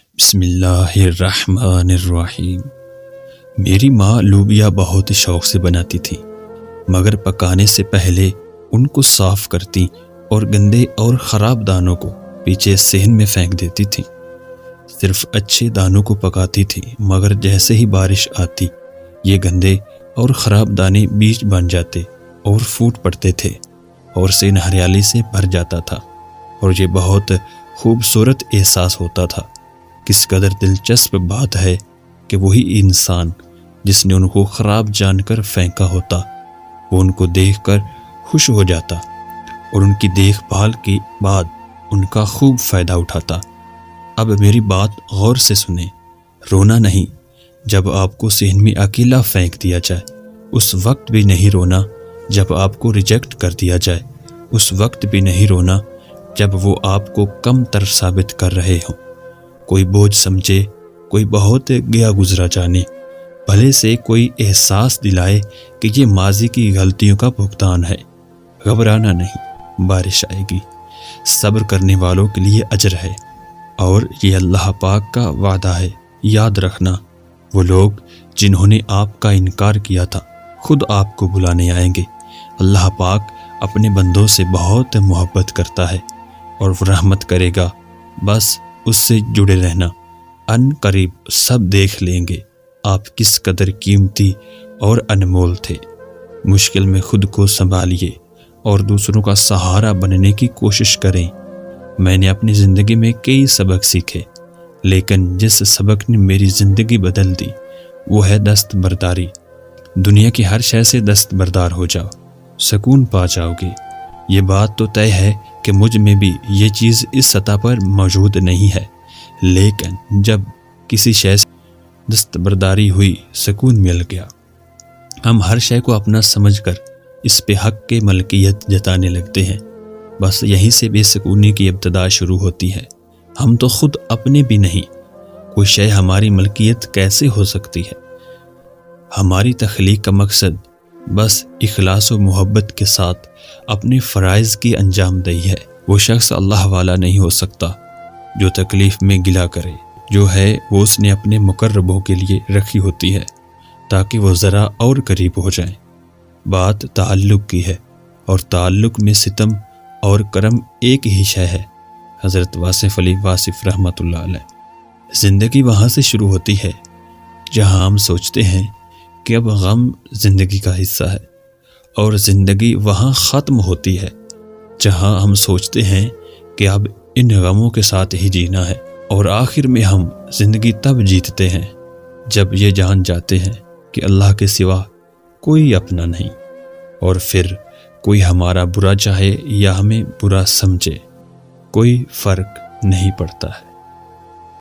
بسم اللہ الرحمن الرحیم۔ میری ماں لوبیا بہت شوق سے بناتی تھی، مگر پکانے سے پہلے ان کو صاف کرتی اور گندے اور خراب دانوں کو پیچھے صحن میں پھینک دیتی تھی۔ صرف اچھے دانوں کو پکاتی تھی، مگر جیسے ہی بارش آتی یہ گندے اور خراب دانے بیج بن جاتے اور پھوٹ پڑتے تھے اور صحن ہریالی سے بھر جاتا تھا، اور یہ بہت خوبصورت احساس ہوتا تھا۔ کس قدر دلچسپ بات ہے کہ وہی انسان جس نے ان کو خراب جان کر پھینکا ہوتا وہ ان کو دیکھ کر خوش ہو جاتا اور ان کی دیکھ بھال کے بعد ان کا خوب فائدہ اٹھاتا۔ اب میری بات غور سے سنیں، رونا نہیں جب آپ کو صحن میں اکیلا پھینک دیا جائے، اس وقت بھی نہیں رونا جب آپ کو ریجیکٹ کر دیا جائے، اس وقت بھی نہیں رونا جب وہ آپ کو کم تر ثابت کر رہے ہوں۔ کوئی بوجھ سمجھے، کوئی بہت گیا گزرا جانے، بھلے سے کوئی احساس دلائے کہ یہ ماضی کی غلطیوں کا بھگتان ہے۔ گھبرانا نہیں، بارش آئے گی، صبر کرنے والوں کے لیے اجر ہے، اور یہ اللہ پاک کا وعدہ ہے۔ یاد رکھنا، وہ لوگ جنہوں نے آپ کا انکار کیا تھا خود آپ کو بلانے آئیں گے۔ اللہ پاک اپنے بندوں سے بہت محبت کرتا ہے اور وہ رحمت کرے گا، بس اس سے جڑے رہنا۔ ان قریب سب دیکھ لیں گے آپ کس قدر قیمتی اور انمول تھے۔ مشکل میں خود کو سنبھالیے اور دوسروں کا سہارا بننے کی کوشش کریں۔ میں نے اپنی زندگی میں کئی سبق سیکھے، لیکن جس سبق نے میری زندگی بدل دی وہ ہے دست برداری۔ دنیا کی ہر شے سے دست بردار ہو جاؤ، سکون پا جاؤ گے۔ یہ بات تو طے ہے کہ مجھ میں بھی یہ چیز اس سطح پر موجود نہیں ہے، لیکن جب کسی شے سے دستبرداری ہوئی، سکون مل گیا۔ ہم ہر شے کو اپنا سمجھ کر اس پہ حق کے ملکیت جتانے لگتے ہیں، بس یہیں سے بے سکونی کی ابتدا شروع ہوتی ہے۔ ہم تو خود اپنے بھی نہیں، کوئی شے ہماری ملکیت کیسے ہو سکتی ہے؟ ہماری تخلیق کا مقصد بس اخلاص و محبت کے ساتھ اپنے فرائض کی انجام دہی ہے۔ وہ شخص اللہ والا نہیں ہو سکتا جو تکلیف میں گلا کرے، جو ہے وہ اس نے اپنے مقربوں کے لیے رکھی ہوتی ہے تاکہ وہ ذرا اور قریب ہو جائیں۔ بات تعلق کی ہے، اور تعلق میں ستم اور کرم ایک ہی شے ہے۔ حضرت واصف علی واصف رحمۃ اللہ علیہ۔ زندگی وہاں سے شروع ہوتی ہے جہاں ہم سوچتے ہیں کہ اب غم زندگی کا حصہ ہے، اور زندگی وہاں ختم ہوتی ہے جہاں ہم سوچتے ہیں کہ اب ان غموں کے ساتھ ہی جینا ہے، اور آخر میں ہم زندگی تب جیتتے ہیں جب یہ جان جاتے ہیں کہ اللہ کے سوا کوئی اپنا نہیں، اور پھر کوئی ہمارا برا چاہے یا ہمیں برا سمجھے، کوئی فرق نہیں پڑتا ہے۔